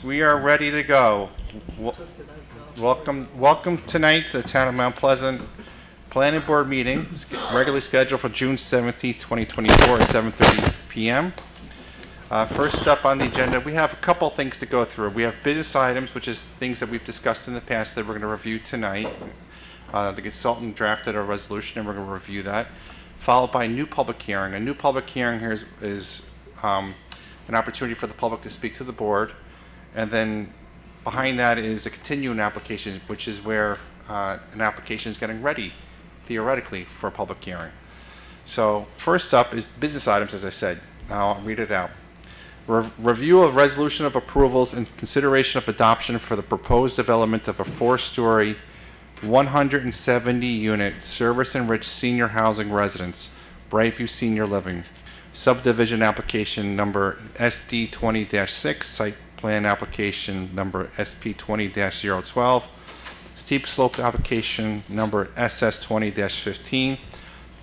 we are ready to go. Welcome tonight to the Town of Mount Pleasant Planning Board meeting, regularly scheduled for June 17th, 2024 at 7:30 p.m. First up on the agenda, we have a couple things to go through. We have business items, which is things that we've discussed in the past that we're going to review tonight. The consultant drafted a resolution, and we're going to review that, followed by a new public hearing. A new public hearing here is an opportunity for the public to speak to the board, and then behind that is a continuing application, which is where an application is getting ready, theoretically, for a public hearing. So first up is business items, as I said. I'll read it out. Review of resolution of approvals and consideration of adoption for the proposed development of a 4-story, 170-unit service-enriched senior housing residence, Brightview Senior Living. Subdivision application number SD20-6, site plan application number SP20-012, steep slope application number SS20-15,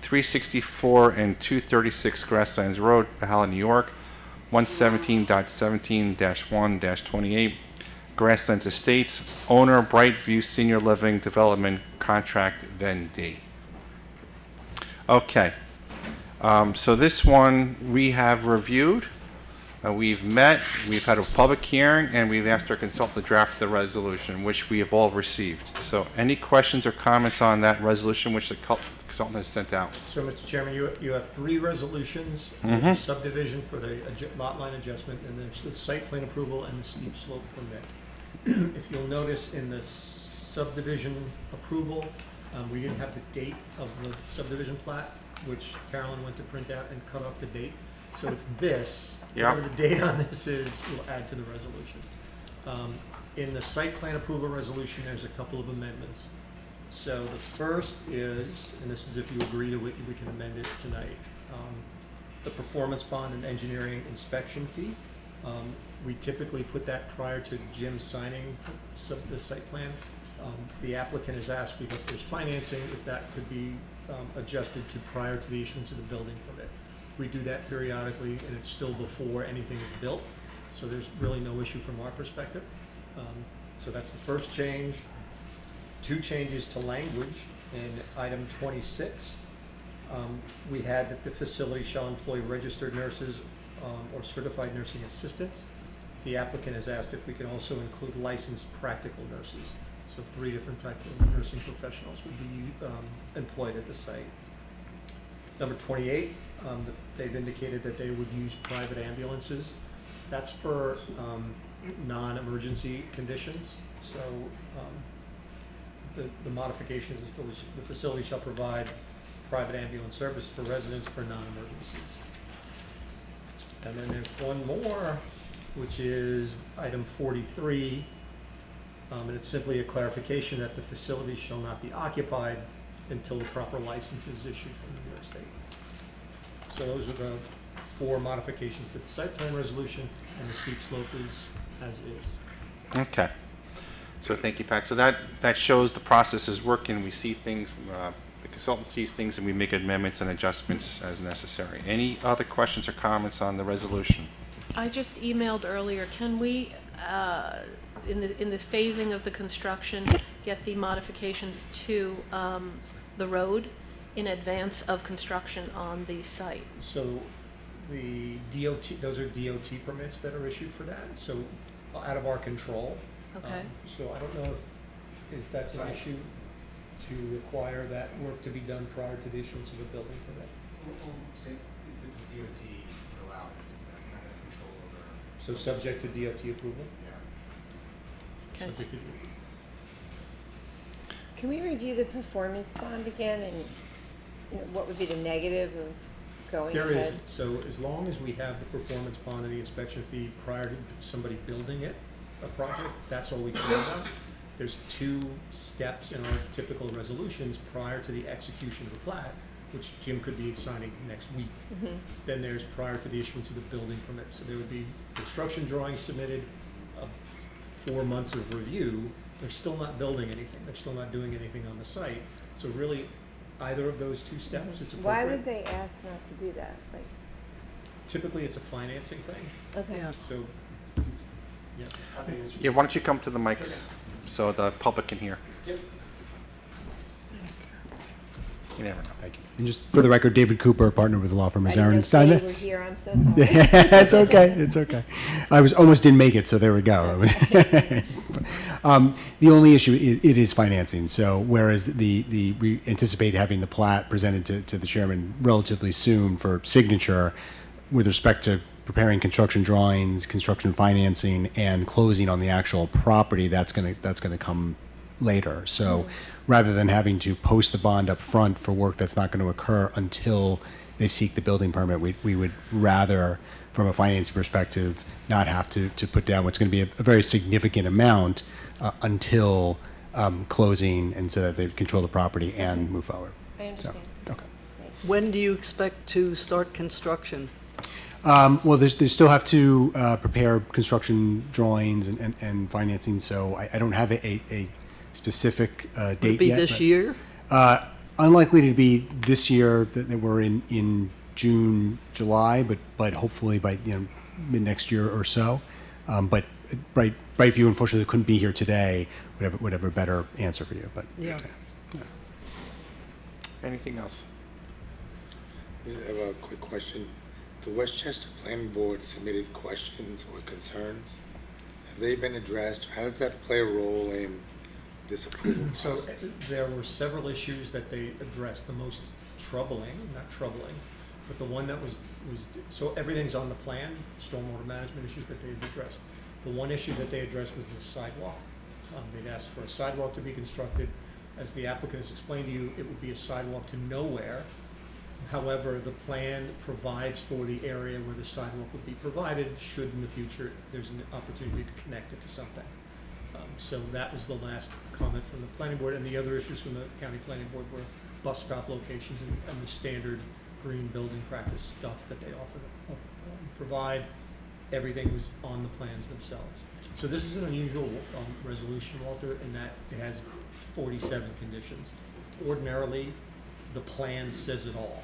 364 and 236 Grasslands Road, Valhalla, New York, 117.17-1-28, Grasslands Estates, owner Brightview Senior Living Development, contract Venn-D. Okay. So this one we have reviewed, we've met, we've had a public hearing, and we've asked our consultant to draft the resolution, which we have all received. So any questions or comments on that resolution which the consultant has sent out? So, Mr. Chairman, you have 3 resolutions. There's a subdivision for the lot line adjustment, and there's the site plan approval and the steep slope permit. If you'll notice in the subdivision approval, we didn't have the date of the subdivision plat, which Carolyn went to print out and cut off the date. So it's this. Yep. Whatever the date on this is, we'll add to the resolution. In the site plan approval resolution, there's a couple of amendments. So the first is, and this is if you agree to it, we can amend it tonight, the performance bond and engineering inspection fee. We typically put that prior to Jim signing the site plan. The applicant has asked, because there's financing, if that could be adjusted to prior to the issuance of the building permit. We do that periodically, and it's still before anything is built, so there's really no issue from our perspective. So that's the first change. 2 changes to language in item 26. We had that the facility shall employ registered nurses or certified nursing assistants. The applicant has asked if we can also include licensed practical nurses. So 3 different types of nursing professionals would be employed at the site. Number 28, they've indicated that they would use private ambulances. That's for non-emergency conditions. So the modifications, the facility shall provide private ambulance service for residents for non-emergencies. And then there's one more, which is item 43. And it's simply a clarification that the facility shall not be occupied until the proper license is issued from New York State. So those are the 4 modifications to the site plan resolution, and the steep slope is as is. Okay. So thank you, Pat. So that shows the process is working. We see things, the consultant sees things, and we make amendments and adjustments as necessary. Any other questions or comments on the resolution? I just emailed earlier. Can we, in the phasing of the construction, get the modifications to the road in advance of construction on the site? So the DOT, those are DOT permits that are issued for that, so out of our control. Okay. So I don't know if that's an issue to require that work to be done prior to the issuance of a building permit. It's if the DOT would allow it, it's not in control over. So subject to DOT approval? Yeah. Okay. Subject to DOT. Can we review the performance bond again, and what would be the negative of going There ahead? isn't. So as long as we have the performance bond and the inspection fee prior to somebody building it, a project, that's all we care about. There's 2 steps in our typical resolutions prior to the execution of the plat, which Jim could be signing next week. Mm-hmm. Then there's prior to the issuance of the building permit. So there would be construction drawings submitted, 4 months of review. They're still not building anything. They're still not doing anything on the site. So really, either of those 2 steps, it's appropriate. Why would they ask not to do that? Typically, it's a financing thing. Okay. So Yeah. Happy to answer. Yeah, why don't you come to the mics so the public can hear? Yep. You never know. Thank you. And just for the record, David Cooper, partner with the law firm I of didn't know Zarin Jay Steinmetz. were here, I'm so sorry. It's okay. It's okay. Almost didn't make it, so there we go. The only issue is it is financing. So whereas we anticipate having the plat presented to the chairman relatively soon for signature, with respect to preparing construction drawings, construction financing, and closing on the actual property, that's gonna come later. So rather than having to post the bond up front for work that's not going to occur until they seek the building permit, we would rather, from a financing perspective, not have to put down what's going to be a very significant amount until closing, and so that they control the property and move forward. I understand. Okay. When do you expect to start construction? Well, they still have to prepare construction drawings and financing, so I don't have a specific date Would it be yet. this but, year? Unlikely to be this year. That we're in June, July, but hopefully by mid next year or so. But Brightview unfortunately couldn't be here today. Would have a better answer for you. But Yeah. Anything else? I have a quick question. The Westchester Planning Board submitted questions or concerns. Have they been addressed? How does that play a role in this approval So process? there were several issues that they addressed. The most troubling, not troubling, but the one that was, so everything's on the plan, stormwater management issues that they've addressed. The one issue that they addressed was the sidewalk. They'd asked for a sidewalk to be constructed. As the applicant has explained to you, it would be a sidewalk to nowhere. However, the plan provides for the area where the sidewalk would be provided, should in the future there's an opportunity to connect it to something. So that was the last comment from the planning board, and the other issues from the county planning board were bus stop locations and the standard green building practice stuff that they provide. Everything was on the plans themselves. So this is an unusual resolution, Walter, in that it has 47 conditions. Ordinarily, the plan says it all.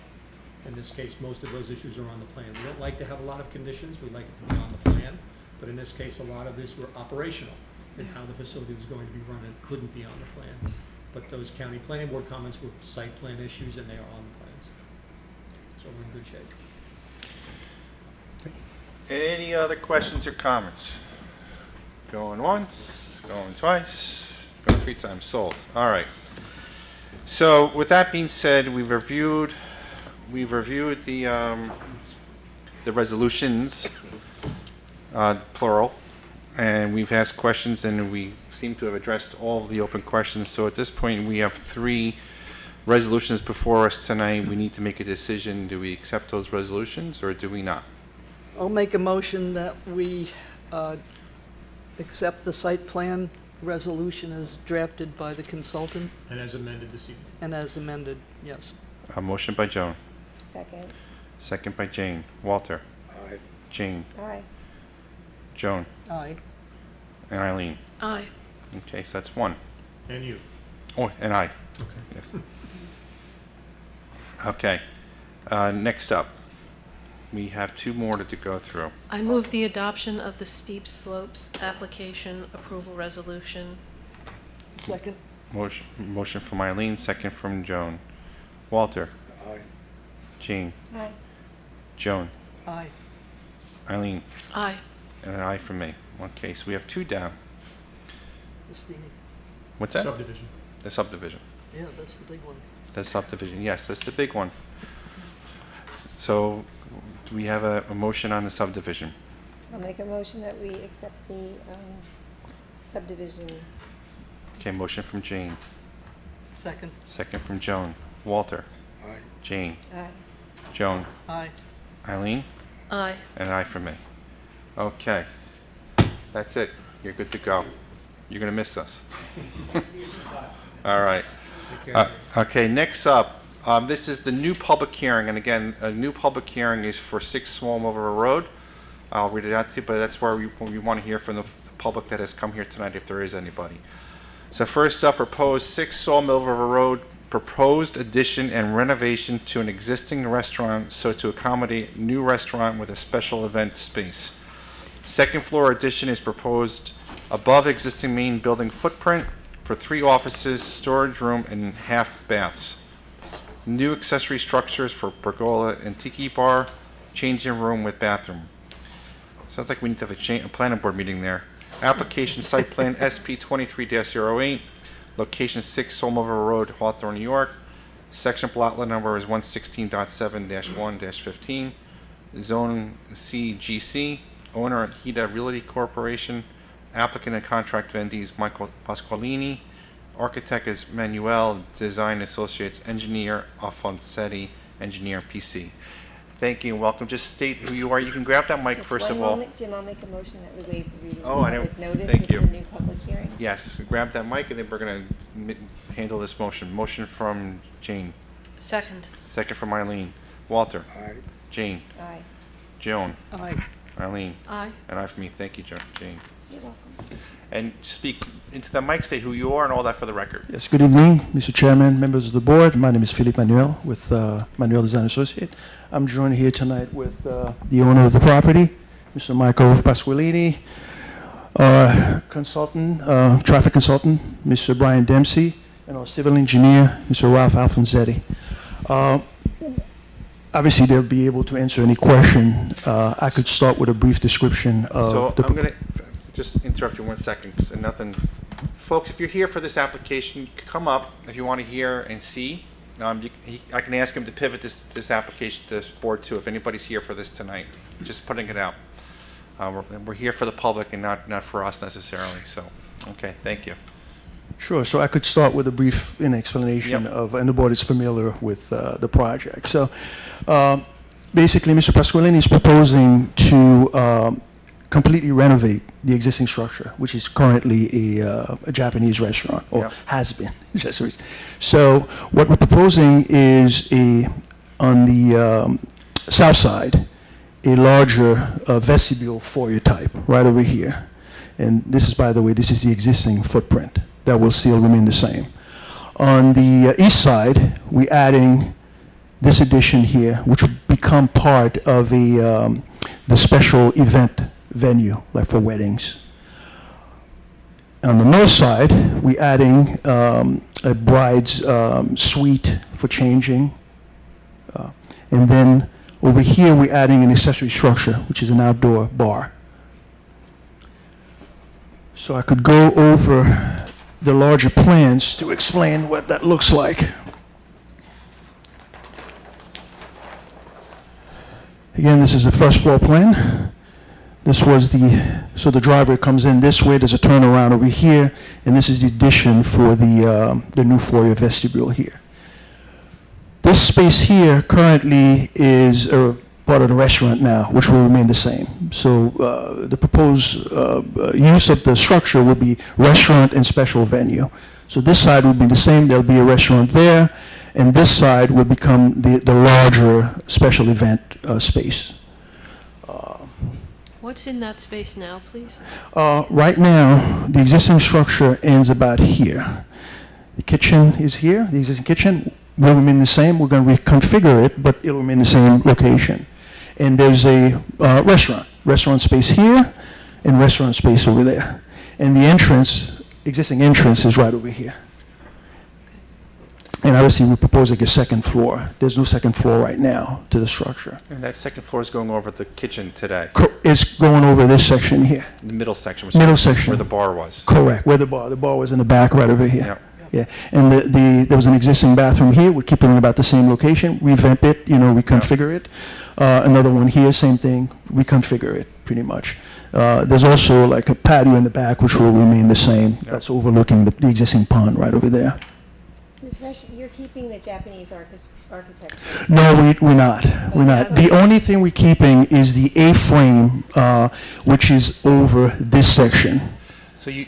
In this case, most of those issues are on the plan. We don't like to have a lot of conditions, we like it to be on the plan, but in this case, a lot of these were operational, and how the facility was going to be run, it couldn't be on the plan. But those county planning board comments were site plan issues, and they are on the plans. So we're in good shape. Any other questions or comments? Going once, going twice, going 3 times, sold. All right. So with that being said, we've reviewed the resolutions, plural, and we've asked questions, and we seem to have addressed all of the open questions. So at this point, we have 3 resolutions before us tonight. We need to make a decision. Do we accept those resolutions or do we not? I'll make a motion that we accept the site plan resolution as drafted by the consultant And as amended this evening. and as amended, yes. A motion by Joan, Second. second by Jane. Walter, Aye. Jane, Aye. Joan, Aye. and Eileen. Aye. Okay, so that's 1. And you. Oh, and I. Okay. Yes. Okay. Next up, we have 2 more to go through. I move the adoption of the steep slopes application approval resolution. Second? Motion from Eileen, second from Joan. Walter, Aye. Jean, Aye. Joan, Aye. Eileen, Aye. and an aye from me. Okay, so we have 2 down. That's the, What's that? Subdivision. The subdivision. yeah, that's the big one. The subdivision, yes, that's the big one. So, do we have a motion on the subdivision? I'll make a motion that we accept the subdivision. Okay, motion from Jane, Second? second from Joan. Walter, Aye. Jane, Aye. Joan, Aye. Eileen, Aye. and an aye from me. Okay, that's it. You're good to go. You're gonna miss us. All right. Take care. Okay, next up, this is the new public hearing, and again, a new public hearing is for 6 Small Mill River Road. I'll read it out to you, but that's where we want to hear from the public that has come here tonight, if there is anybody. So first up, proposed 6 Sawmill River Road, proposed addition and renovation to an existing restaurant so to accommodate new restaurant with a special event space. Second floor addition is proposed above existing main building footprint for 3 offices, storage room, and half baths. New accessory structures for pergola and tiki bar, changing room with bathroom. Sounds like we need to have a planning board meeting there. Application site plan SP 23-08, location 6 Solmover Road, Hawthorne, New York. Section plot line number is 116.7-1-15. Zone CGC. Owner Hida Realty Corporation. Applicant and contract vendees Michael Pasqualini. Architect is Manuel Design Associates. Engineer Alfonsetti, Engineer PC. Thank you and welcome. Just state who you are. You can grab that mic Just first one of all. moment, Jim, I'll make a motion that we waive the reading Oh, of I public know. notice. Thank It's you. a new public hearing. Yes, grab that mic and then we're going to handle this motion. Motion from Jane. Second. Second from Eileen. Walter. Aye. Jane. Aye. Joan. Aye. Eileen. Aye. And I for me. Thank you, Jane. You're welcome. And speak into the mic, state who you are and all that for the record. Yes, good evening, Mr. Chairman, members of the board. My name is Philippe Manuel with Manuel Design Associate. I'm joined here tonight with the owner of the property, Mr. Michael Pasqualini, our consultant, traffic consultant, Mr. Brian Dempsey, and our civil engineer, Mr. Ralph Alfonsetti. Obviously, they'll be able to answer any question. I could start with a brief description of So the I'm going to just interrupt you 1 second because nothing. Folks, if you're here for this application, come up if you want to hear and see. I can ask him to pivot this application to this board too if anybody's here for this tonight. Just putting it out. We're here for the public and not for us necessarily. So, okay, thank you. Sure. So I could start with a brief explanation Yep. of, and the board is familiar with the project. So basically, Mr. Pasqualini is proposing to completely renovate the existing structure, which is currently a Japanese restaurant, or Yep. has been. So what we're proposing is on the south side, a larger vestibule foyer type right over here. And this is, by the way, this is the existing footprint that will still remain the same. On the east side, we're adding this addition here, which will become part of the special event venue, like for weddings. On the north side, we're adding a bride's suite for changing. And then over here, we're adding an accessory structure, which is an outdoor bar. So I could go over the larger plans to explain what that looks like. Again, this is the first floor plan. This was so the driveway comes in this way, there's a turnaround over here, and this is the addition for the new foyer vestibule here. This space here currently is part of the restaurant now, which will remain the same. So the proposed use of the structure will be restaurant and special venue. So this side will be the same, there'll be a restaurant there, and this side will become the larger special event space. What's in that space now, please? Right now, the existing structure ends about here. The kitchen is here, the existing kitchen will remain the same. We're going to reconfigure it, but it'll remain the same location. And there's a restaurant space here, and restaurant space over there. And the existing entrance is right over here. And obviously, we're proposing a second floor. There's no second floor right now to the structure. And that second floor is going over the kitchen today. It's going over this section here. The middle section was Middle section. where the bar was. Correct, where the bar was in the back right over here. Yep. Yeah, and there was an existing bathroom here. We're keeping it about the same location. Revamp it, reconfigure it. Another one here, same thing, reconfigure it pretty much. There's also like a patio in the back, which will remain the same. That's overlooking the existing pond right over there. You're keeping the Japanese architecture. No, we're not. We're not. The only thing we're keeping is the A-frame, which is over this section. So you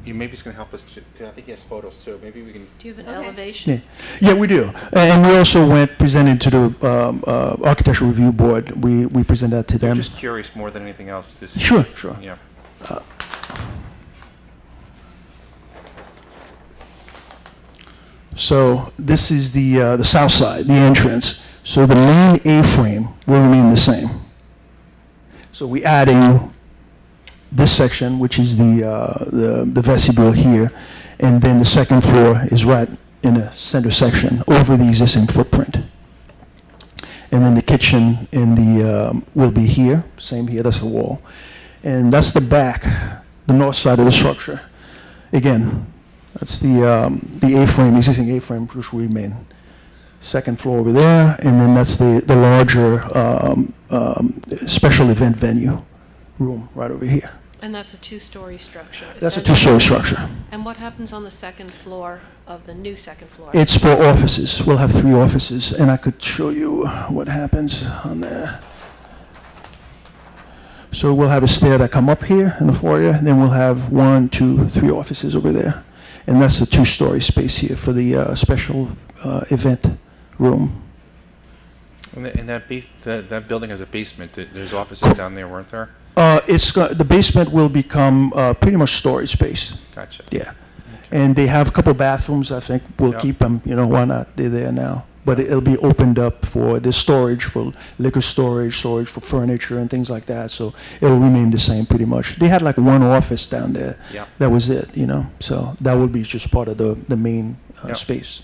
maybe it's going to help us. I think he has photos too. Maybe we can. Do you have an Okay. elevation? Yeah, we do. And we also presented to the Architectural Review Board. We presented that to I'm them. just curious more than anything else. Sure. Yeah. So this is the south side, the entrance. So the main A-frame will remain the same. So we're adding this section, which is the vestibule here, and then the second floor is right in the center section over the existing footprint. And then the kitchen and the will be here, same here, that's the wall. And that's the back, the north side of the structure. Again, that's the A-frame, existing A-frame, which will remain. Second floor over there, and then that's the larger special event venue room right over here. And that's a two-story structure? That's a essentially? two-story structure. And what happens on the second floor of the new second floor? It's for offices. We'll have 3 offices, and I could show you what happens on there. So we'll have a stair that come up here in the foyer, and then we'll have 1, 2, 3 offices over there. And that's a 2-story space here for the special event room. And that building has a basement. There's offices down there, weren't there? The basement will become pretty much storage space. Gotcha. Yeah. And they have a couple bathrooms, I think we'll Yeah. keep them, why not? They're there now. But it'll be opened up for the storage, for liquor storage for furniture and things like that. So it'll remain the same pretty much. They had like 1 office down there. Yeah. That was it, So that would be just part of the main Yeah. space.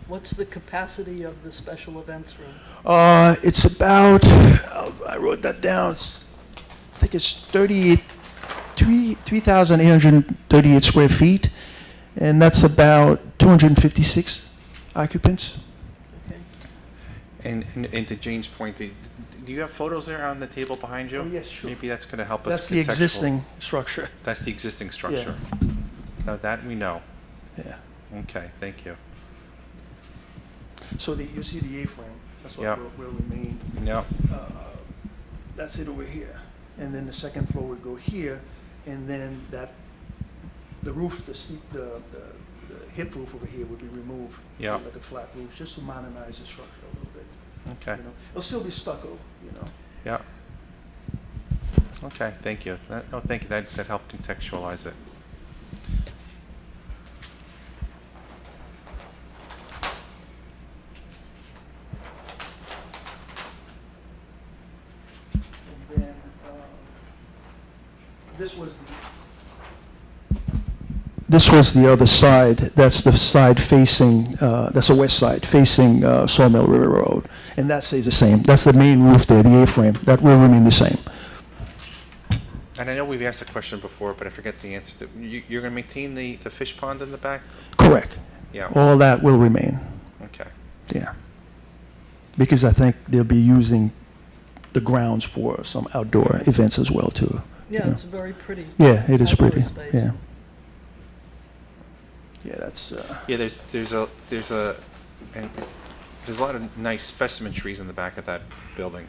What's the capacity of the special events room? It's about, I wrote that down, I think it's 3,838 square feet, and that's about 256 occupants. Okay. And to Jane's point, do you have photos there on the table behind you? Oh, yes, sure. Maybe that's going to help us. That's the contextual- existing structure. That's the existing structure. Now that we know. Yeah. Okay, thank you. So you see the A-frame, that's Yep. what will remain. Yep. That's it over here. And then the second floor would go here, and then the roof, the hip roof over here would be removed. Yep. Like a flat roof, just to modernize the structure a little bit. Okay. It'll still be stucco, Yeah. Okay, thank you. Thank you. That helped contextualize it. And then, this was the other side. That's the side facing, that's the west side, facing Sawmill River Road. And that stays the same. That's the main roof there, the A-frame. That will remain the same. And I know we've asked the question before, but I forget the answer. You're going to maintain the fish pond in the back? Correct. Yeah. All that will remain, Okay. yeah. Because I think they'll be using the grounds for some outdoor events as well, too. Yeah, it's very pretty. Yeah, it is outdoor pretty, space. yeah. Yeah, that's, Yeah, there's a lot of nice specimen trees in the back of that building.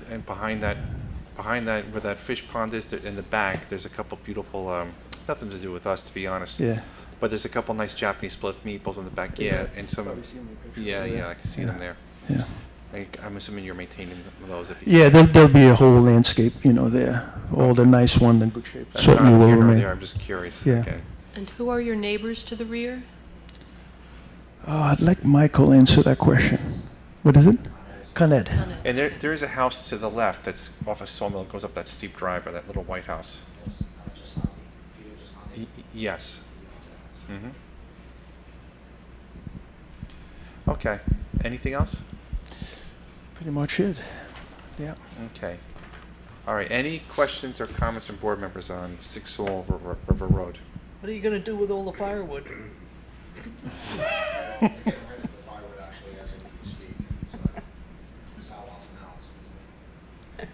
And behind that, where that fish pond is, in the back, there's a couple beautiful, nothing to do with us, to be honest. yeah. But there's a couple nice Japanese split meeples in the back, yeah, and some, Probably seen the picture yeah, over there. yeah, I can see them there. Yeah. I'm assuming you're maintaining those if you. Yeah, there'll be a whole landscape, there. All the nice one in good shape. That's Certainly not will here nor remain. there, I'm just curious. Yeah. Okay. And who are your neighbors to the rear? I'd like Michael to answer that question. What is it? Con Ed. Con Ed. And there is a house to the left that's off of Sawmill, goes up that steep driveway, that little white house. Yes. Mm-hmm. Okay. Anything else? Pretty much it. Yeah. Okay. All right. Any questions or comments from board members on 6 Sawmill River Road? What are you going to do with all the firewood? Getting rid of the firewood actually as we speak, so Sal wants an house.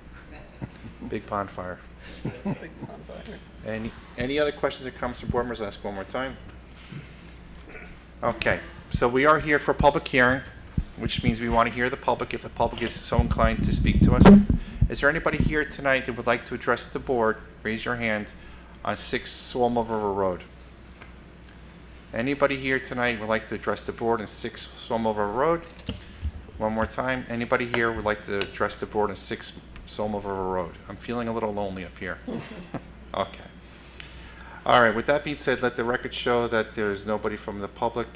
Big bonfire. Big bonfire. Any other questions or comments from board members? I'll ask one more time. Okay. So we are here for a public hearing, which means we want to hear the public if the public is so inclined to speak to us. Is there anybody here tonight that would like to address the board? Raise your hand on 6 Sawmill River Road. Anybody here tonight would like to address the board on 6 Sawmill River Road? One more time. Anybody here would like to address the board on 6 Sawmill River Road? I'm feeling a little lonely up here. Okay. All right, with that being said, let the record show that there is nobody from the public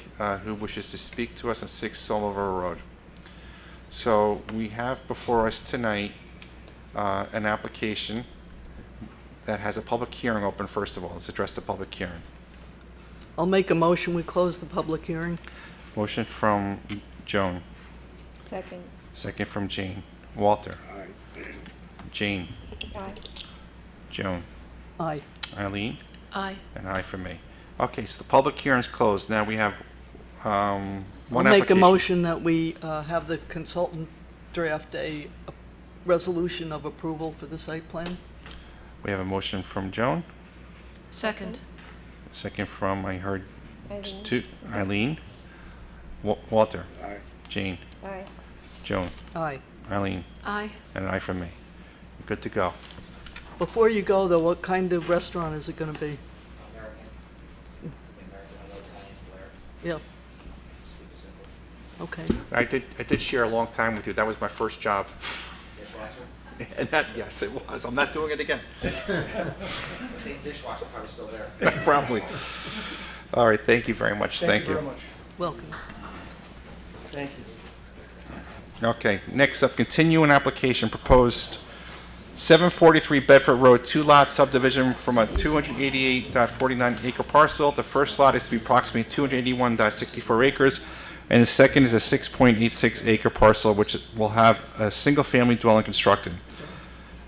who wishes to speak to us on 6 Sawmill River Road. So we have before us tonight an application that has a public hearing open first of all. Let's address the public hearing. I'll make a motion, we close the public hearing. Motion from Joan, Second. second from Jane. Walter, Aye. Jane, Aye. Joan, Aye. Eileen, Aye. and I for me. Okay, so the public hearing's closed. Now we have one I'll make a application. motion that we have the consultant draft a resolution of approval for the site plan. We have a motion from Joan, Second. second from, I heard, Eileen. two, Eileen, Walter, Aye. Jane, Aye. Joan, Aye. Eileen, Aye. and an I from me. Good to go. Before you go, though, what kind of restaurant is it going to be? American. American, although Italian flair. Yeah, Keep it simple. okay. I did share a long time with you. That was my first job. Dishwasher? And that, yes, it was. I'm not doing it again. The same dishwasher's probably still there. Probably. All right, thank you very much. Thank you. Welcome. Thank you. Okay, next up, continue an application proposed 743 Bedford Road, two-lot subdivision from a 288.49 acre parcel. The first lot is to be approximately 281.64 acres, and the second is a 6.86 acre parcel, which will have a single-family dwelling constructed.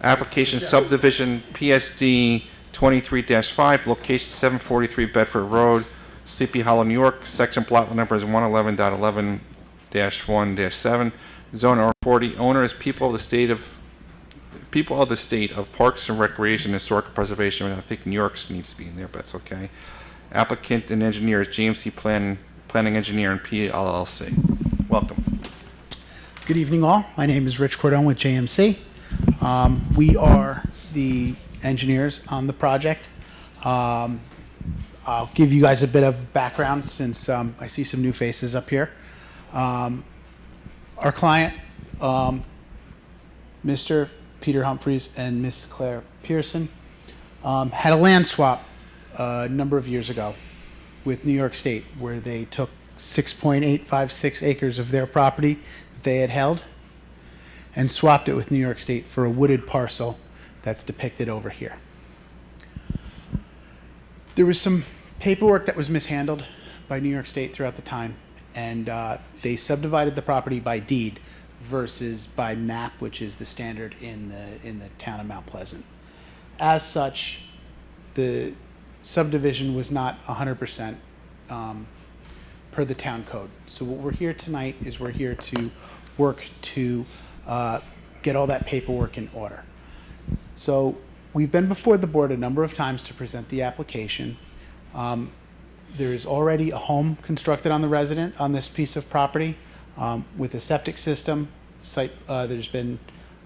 Application subdivision PSD 23-5, location 743 Bedford Road, Sleepy Hollow, New York. Section plot number is 111.11-1-7. Zone R40. Owner is people of the state of Parks and Recreation and Historical Preservation. I think New York's needs to be in there, but that's okay. Applicant and engineer is GMC Planning Engineer and PLLC. Welcome. Good evening, all. My name is Rich Cordone with JMC. We are the engineers on the project. I'll give you guys a bit of background since I see some new faces up here. Our client, Mr. Peter Humphreys and Miss Claire Pearson, had a land swap a number of years ago with New York State, where they took 6.856 acres of their property that they had held and swapped it with New York State for a wooded parcel that's depicted over here. There was some paperwork that was mishandled by New York State throughout the time, and they subdivided the property by deed versus by map, which is the standard in the town of Mount Pleasant. As such, the subdivision was not 100% per the town code. So what we're here tonight is we're here to work to get all that paperwork in order. So we've been before the board a number of times to present the application. There is already a home constructed on this piece of property with a septic system. There's been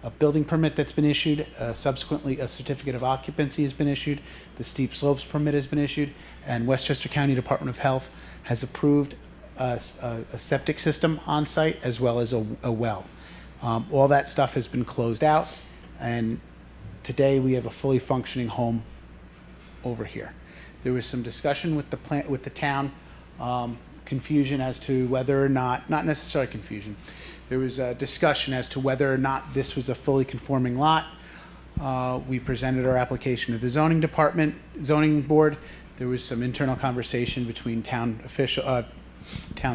a building permit that's been issued. Subsequently, a certificate of occupancy has been issued. The steep slopes permit has been issued, and Westchester County Department of Health has approved a septic system on site as well as a well. All that stuff has been closed out, and today we have a fully functioning home over here. There was some discussion with the town, confusion as to whether or not necessarily confusion. There was a discussion as to whether or not this was a fully conforming lot. We presented our application to the zoning board. There was some internal conversation between town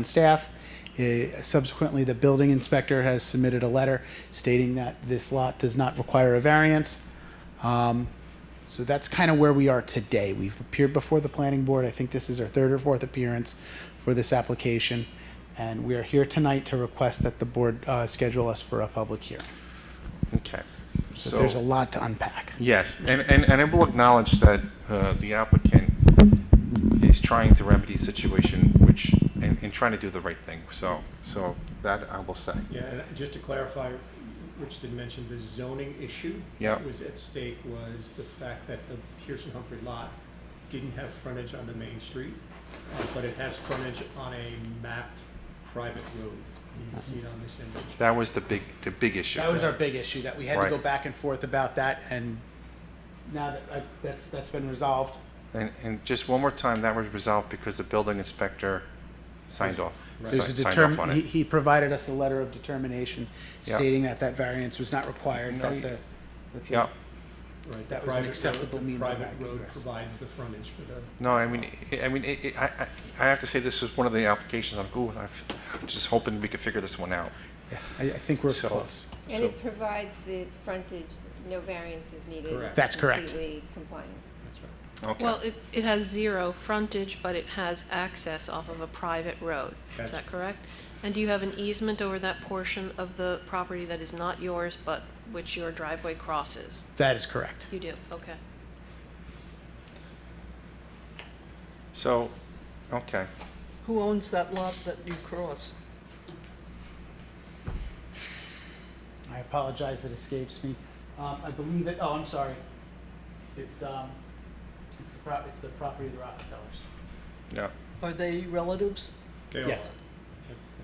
staff. Subsequently, the building inspector has submitted a letter stating that this lot does not require a variance. So that's kind of where we are today. We've appeared before the planning board. I think this is our third or fourth appearance for this application. And we are here tonight to request that the board schedule us for a public hearing. Okay. So there's a lot to unpack. Yes, and I will acknowledge that the applicant is trying to remedy the situation, and trying to do the right thing. So that I will say. Yeah, and just to clarify, Rich did mention the zoning issue. Yeah. That was at stake was the fact that the Pearson Humphrey lot didn't have frontage on the main street, but it has frontage on a mapped private road. You can see it on this image. That was the big issue. That was our big issue, that we had to Right. go back and forth about that, and now that that's been resolved. And just one more time, that was resolved because the building inspector signed off. There's a Signed off on it. he provided us a letter of determination Yeah. stating that variance was not required, that the Yeah. Right, That the was an private acceptable road- means of Private road egress. provides the frontage for the. No, I have to say this was one of the applications I'm cool with. I'm just hoping we could figure this one out. Yeah, I think we're So- close. And So- it provides the frontage, no variance is needed. Correct. It's That's correct. Completely compliant. That's right. Okay. Well, it has zero frontage, but it has access off of a private road. Is That's- that correct? And do you have an easement over that portion of the property that is not yours, but which your driveway crosses? That is correct. You do, okay. So, okay. Who owns that lot that you cross? I apologize, it escapes me. I believe it, oh, I'm sorry. It's the property of the Rockefellers. Yeah. Are they relatives? They all Yes. are.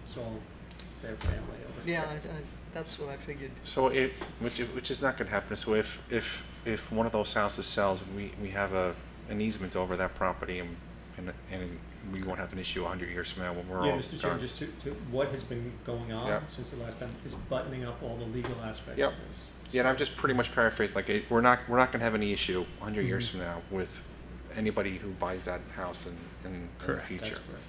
It's all their family over Yeah, there. that's what I figured. So which is not gonna happen, so if one of those houses sells, we have an easement over that property and we won't have an issue 100 years from now when we're Yeah, all Mr. Chairman, gone. just to, what has been going on Yeah. since the last time is buttoning up all the legal aspects Yep. of this. Yeah, and I'm just pretty much paraphrasing, like, we're not gonna have any issue 100 years Mm-hmm. from now with anybody who buys that house in the Correct, future. That's correct.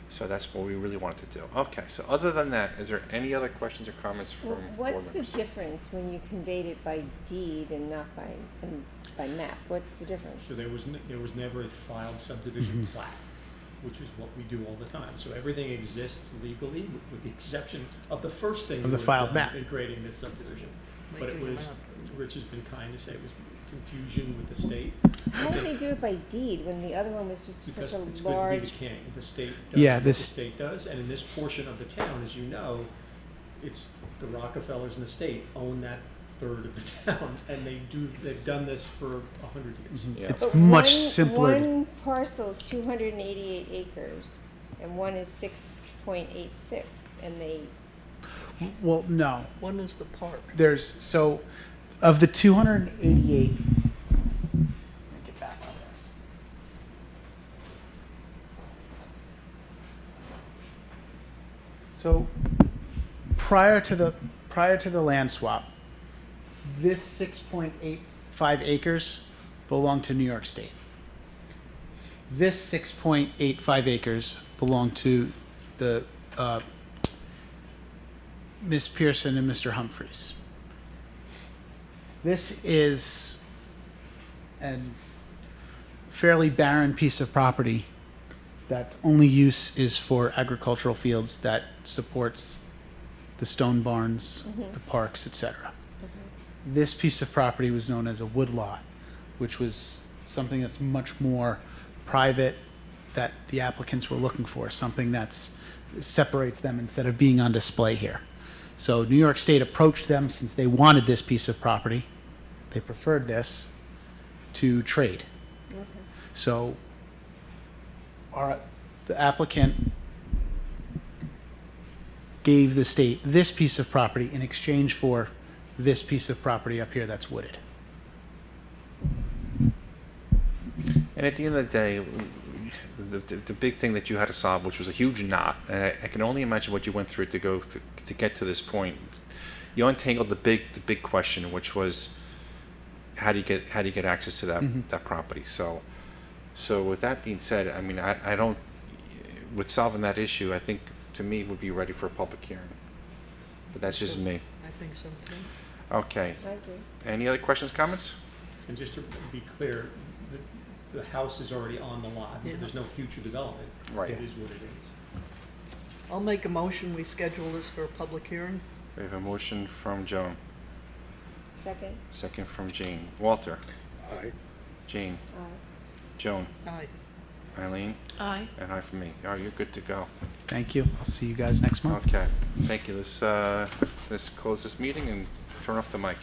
So that's what we really wanted to do. Okay, so other than that, is there any other questions or comments Well, from board what's the members? difference when you conveyed it by deed and not by map? What's the difference? So there was never a filed subdivision plat, which is what we do all the time. So everything exists legally, with the exception of the first thing. Of we the would have filed done map. In creating this subdivision. But it Making a was, map. Rich has been kind to say it was confusion with the state. How do they do it by deed when the other one was just Because such it's a going to be large? the king, the state does Yeah, what this- the state does, and in this portion of the town, as you know, it's the Rockefellers and the state own that third of the town, and they've done this for 100 years. Yeah. It's But much one- simpler. One parcel is 288 acres, and one is 6.86, and they, Well, no. One is the park. There's, so, of the 288, let me get back on this. So, prior to the land swap, this 6.85 acres belonged to New York State. This 6.85 acres belonged to the Miss Pearson and Mr. Humphreys. This is a fairly barren piece of property that's only use is for agricultural fields that supports the stone barns, the parks, etc. This piece of property was known as a woodlot, which was something that's much more private that the applicants were looking for, something that's separates them instead of being on display here. So New York State approached them since they wanted this piece of property. They preferred this to trade. So the applicant gave the state this piece of property in exchange for this piece of property up here that's wooded. And at the end of the day, the big thing that you had to solve, which was a huge knot, and I can only imagine what you went through to get to this point. You untangled the big question, which was how do you get access to that property? So with that being said, I mean, I don't, with solving that issue, I think to me would be ready for a public hearing. But that's just me. I think so too. Okay. I agree. Any other questions, comments? And just to be clear, the house is already on the lot, so Yeah. there's no future development. Right. It is what it is. I'll make a motion, we schedule this for a public hearing. We have a motion from Joan, Second? second from Jane. Walter, Aye. Jane, Aye. Joan, Aye. Eileen, Aye. and I for me. All right, you're good to go. Thank you. I'll see you guys next month. Okay, thank you. Let's close this meeting and turn off the mic.